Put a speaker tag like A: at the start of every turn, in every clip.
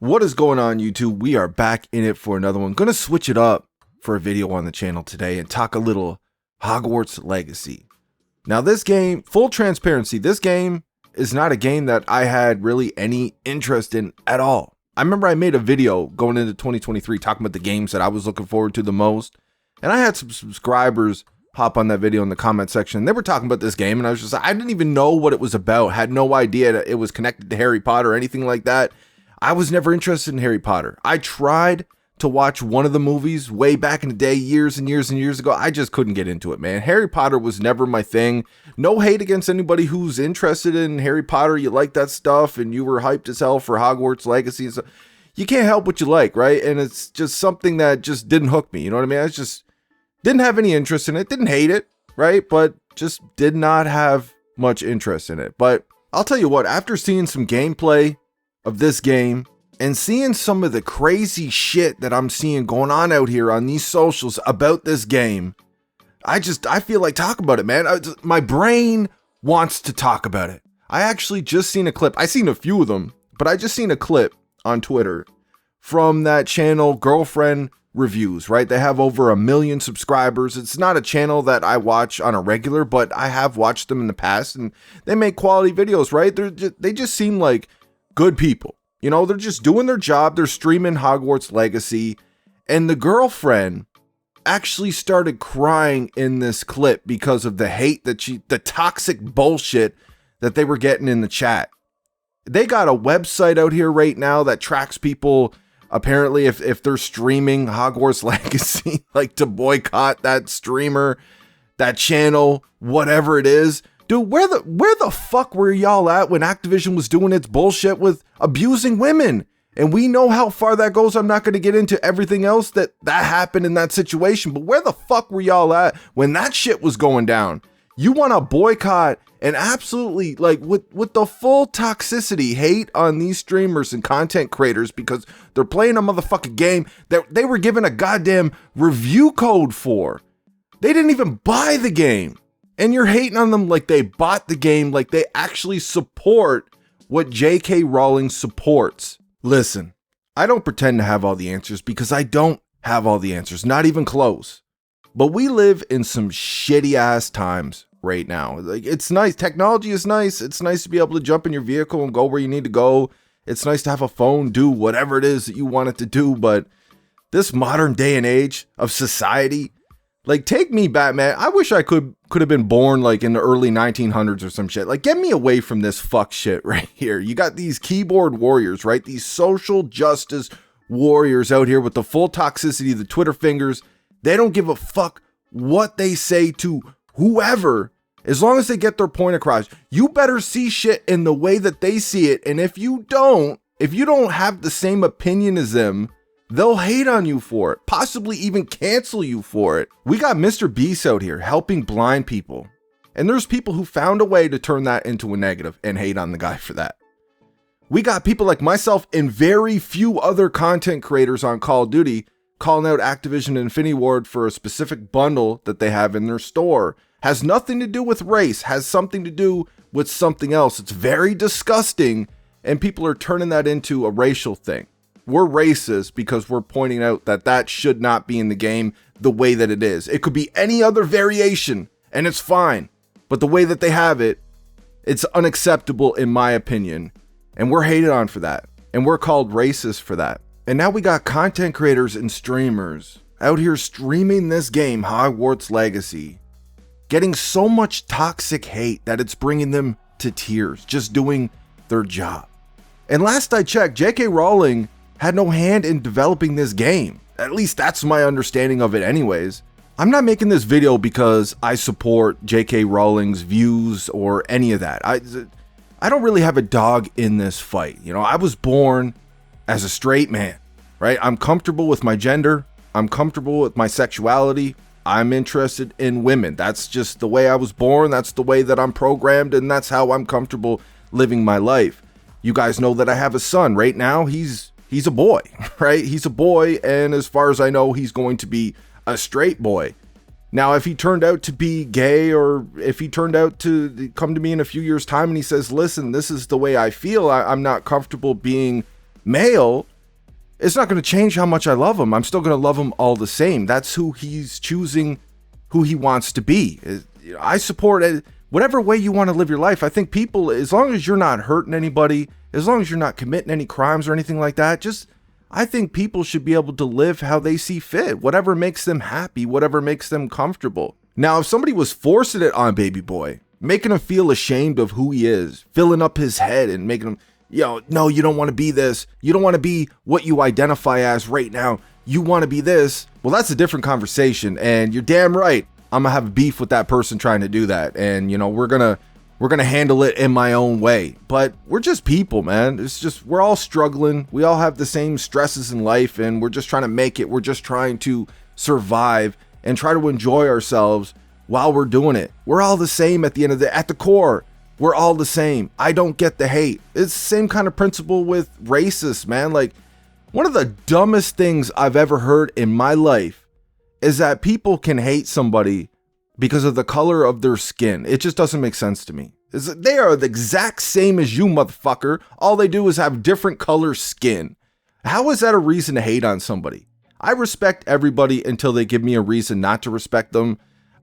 A: What is going on, YouTube? We are back in it for another one. Gonna switch it up for a video on the channel today and talk a little Hogwarts Legacy. Now this game, full transparency, this game is not a game that I had really any interest in at all. I remember I made a video going into 2023 talking about the games that I was looking forward to the most. And I had some subscribers hop on that video in the comment section. They were talking about this game and I was just like, I didn't even know what it was about. Had no idea that it was connected to Harry Potter or anything like that. I was never interested in Harry Potter. I tried to watch one of the movies way back in the day, years and years and years ago. I just couldn't get into it, man. Harry Potter was never my thing. No hate against anybody who's interested in Harry Potter. You like that stuff and you were hyped as hell for Hogwarts Legacy and stuff. You can't help what you like, right? And it's just something that just didn't hook me. You know what I mean? I just didn't have any interest in it. Didn't hate it, right? But just did not have much interest in it. But I'll tell you what, after seeing some gameplay of this game and seeing some of the crazy shit that I'm seeing going on out here on these socials about this game, I feel like talking about it, man. My brain wants to talk about it. I actually just seen a clip. I seen a few of them, but I just seen a clip on Twitter from that channel Girlfriend Reviews, right? They have over 1 million subscribers. It's not a channel that I watch on a regular, but I have watched them in the past and they make quality videos, right? They just seem like good people. You know, they're just doing their job. They're streaming Hogwarts Legacy. And the girlfriend actually started crying in this clip because of the hate that the toxic bullshit that they were getting in the chat. They got a website out here right now that tracks people, apparently, if they're streaming Hogwarts Legacy, like to boycott that streamer, that channel, whatever it is. Dude, where the fuck were y'all at when Activision was doing its bullshit with abusing women? And we know how far that goes. I'm not going to get into everything else that happened in that situation, but where the fuck were y'all at when that shit was going down? You want to boycott and absolutely, like, with the full toxicity hate on these streamers and content creators because they're playing a motherfucking game that they were given a goddamn review code for. They didn't even buy the game. And you're hating on them like they bought the game, like they actually support what J.K. Rowling supports. Listen, I don't pretend to have all the answers because I don't have all the answers, not even close. But we live in some shitty ass times right now. Like, it's nice. Technology is nice. It's nice to be able to jump in your vehicle and go where you need to go. It's nice to have a phone do whatever it is that you want it to do. But this modern day and age of society, like, take me back, man. I wish I could have been born like in the early 1900s or some shit. Like, get me away from this fuck shit right here. You got these keyboard warriors, right? These social justice warriors out here with the full toxicity, the Twitter fingers. They don't give a fuck what they say to whoever, as long as they get their point across. You better see shit in the way that they see it. And if you don't have the same opinion as them, they'll hate on you for it, possibly even cancel you for it. We got Mr. Beast out here helping blind people. And there's people who found a way to turn that into a negative and hate on the guy for that. We got people like myself and very few other content creators on Call of Duty calling out Activision and Infinity Ward for a specific bundle that they have in their store. Has nothing to do with race, has something to do with something else. It's very disgusting, and people are turning that into a racial thing. We're racist because we're pointing out that should not be in the game the way that it is. It could be any other variation and it's fine. But the way that they have it, it's unacceptable in my opinion. And we're hated on for that. And we're called racist for that. And now we got content creators and streamers out here streaming this game, Hogwarts Legacy, getting so much toxic hate that it's bringing them to tears, just doing their job. And last I checked, J.K. Rowling had no hand in developing this game. At least that's my understanding of it anyways. I'm not making this video because I support J.K. Rowling's views or any of that. I don't really have a dog in this fight. You know, I was born as a straight man, right? I'm comfortable with my gender. I'm comfortable with my sexuality. I'm interested in women. That's just the way I was born. That's the way that I'm programmed, and that's how I'm comfortable living my life. You guys know that I have a son. Right now, he's a boy, right? He's a boy, and as far as I know, he's going to be a straight boy. Now, if he turned out to be gay, or if he turned out to come to me in a few years' time and he says, listen, this is the way I feel, I'm not comfortable being male, it's not going to change how much I love him. I'm still going to love him all the same. That's who he's choosing, who he wants to be. I support it. Whatever way you want to live your life. I think people, as long as you're not hurting anybody, as long as you're not committing any crimes or anything like that, I think people should be able to live how they see fit, whatever makes them happy, whatever makes them comfortable. Now, if somebody was forcing it on baby boy, making him feel ashamed of who he is, filling up his head and making him, no, you don't want to be this. You don't want to be what you identify as right now. You want to be this. Well, that's a different conversation. And you're damn right. I'm gonna have beef with that person trying to do that, and we're gonna handle it in my own way. But we're just people, man. It's just, we're all struggling. We all have the same stresses in life, and we're just trying to make it. We're just trying to survive and try to enjoy ourselves while we're doing it. We're all the same at the core. We're all the same. I don't get the hate. It's the same kind of principle with racists, man. Like, one of the dumbest things I've ever heard in my life is that people can hate somebody because of the color of their skin. It just doesn't make sense to me. They are the exact same as you, motherfucker. All they do is have different color skin. How is that a reason to hate on somebody? I respect everybody until they give me a reason not to respect them.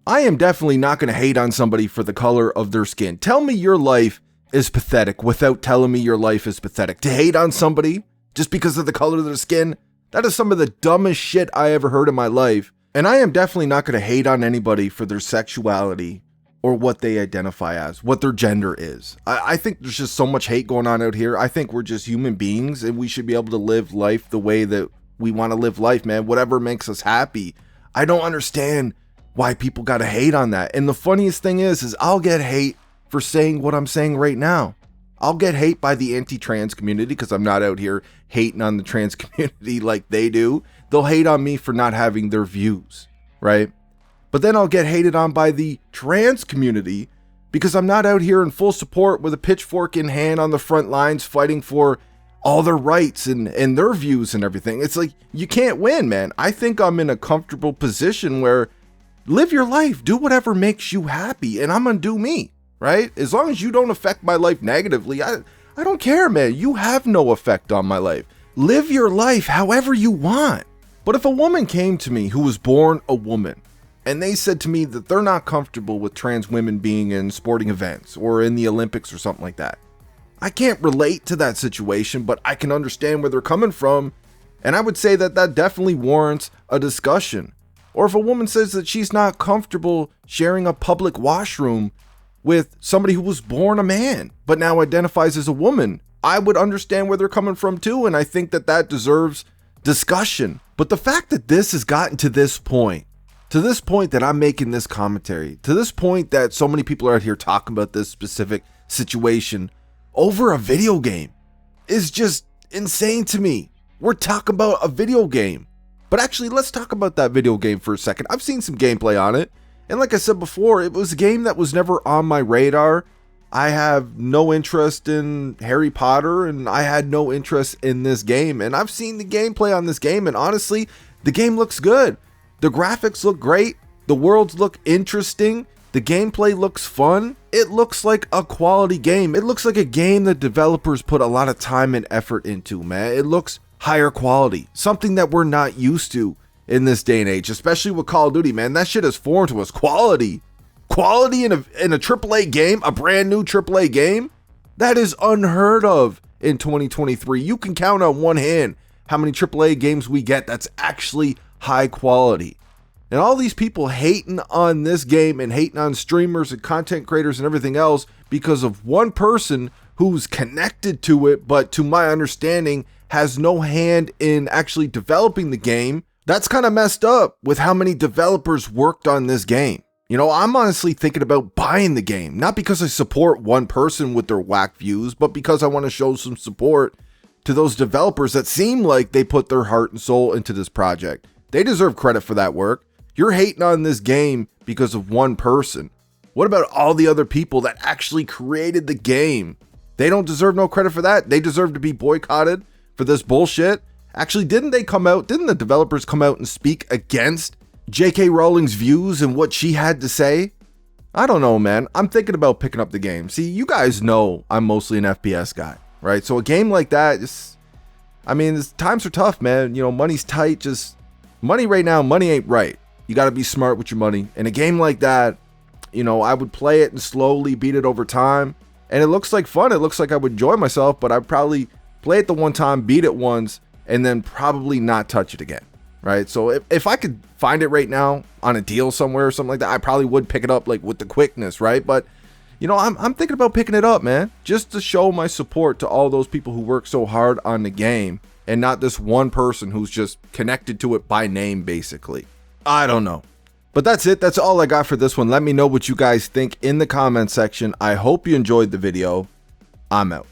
A: I am definitely not going to hate on somebody for the color of their skin. Tell me your life is pathetic without telling me your life is pathetic. To hate on somebody just because of the color of their skin, that is some of the dumbest shit I ever heard in my life. And I am definitely not going to hate on anybody for their sexuality or what they identify as, what their gender is. I think there's just so much hate going on out here. I think we're just human beings and we should be able to live life the way that we want to live life, man. Whatever makes us happy. I don't understand why people got to hate on that. And the funniest thing is I'll get hate for saying what I'm saying right now. I'll get hate by the anti-trans community because I'm not out here hating on the trans community like they do. They'll hate on me for not having their views, right? But then I'll get hated on by the trans community because I'm not out here in full support with a pitchfork in hand on the front lines fighting for all their rights and their views and everything. It's like, you can't win, man. I think I'm in a comfortable position where live your life, do whatever makes you happy, and I'm gonna do me, right? As long as you don't affect my life negatively, I don't care, man. You have no effect on my life. Live your life however you want. But if a woman came to me who was born a woman and they said to me that they're not comfortable with trans women being in sporting events or in the Olympics or something like that, I can't relate to that situation, but I can understand where they're coming from. And I would say that that definitely warrants a discussion. Or if a woman says that she's not comfortable sharing a public washroom with somebody who was born a man, but now identifies as a woman, I would understand where they're coming from too. And I think that that deserves discussion. But the fact that this has gotten to this point that I'm making this commentary, to this point that so many people are out here talking about this specific situation over a video game is just insane to me. We're talking about a video game. But actually, let's talk about that video game for a second. I've seen some gameplay on it. And like I said before, it was a game that was never on my radar. I have no interest in Harry Potter, and I had no interest in this game. And I've seen the gameplay on this game, and honestly, the game looks good. The graphics look great. The worlds look interesting. The gameplay looks fun. It looks like a quality game. It looks like a game that developers put a lot of time and effort into, man. It looks higher quality, something that we're not used to in this day and age, especially with Call of Duty, man. That shit is foreign to us. Quality in a AAA game, a brand new AAA game, that is unheard of in 2023. You can count on one hand how many AAA games we get that's actually high quality. And all these people hating on this game and hating on streamers and content creators and everything else because of one person who's connected to it, but to my understanding has no hand in actually developing the game. That's kind of messed up with how many developers worked on this game. You know, I'm honestly thinking about buying the game, not because I support one person with their whack views, but because I want to show some support to those developers that seem like they put their heart and soul into this project. They deserve credit for that work. You're hating on this game because of one person. What about all the other people that actually created the game? They don't deserve no credit for that. They deserve to be boycotted for this bullshit. Actually, didn't the developers come out and speak against J.K. Rowling's views and what she had to say? I don't know, man. I'm thinking about picking up the game. See, you guys know I'm mostly an FPS guy, right? So a game like that, I mean, times are tough, man. You know, money's tight. Just money right now, money ain't right. You got to be smart with your money. In a game like that, you know, I would play it and slowly beat it over time. And it looks like fun. It looks like I would enjoy myself, but I'd probably play it the one time, beat it once, and then probably not touch it again. Right? So if I could find it right now on a deal somewhere or something like that, I probably would pick it up like with the quickness, right? But you know, I'm thinking about picking it up, man, just to show my support to all those people who work so hard on the game and not this one person who's just connected to it by name, basically. I don't know. But that's it. That's all I got for this one. Let me know what you guys think in the comment section. I hope you enjoyed the video. I'm out.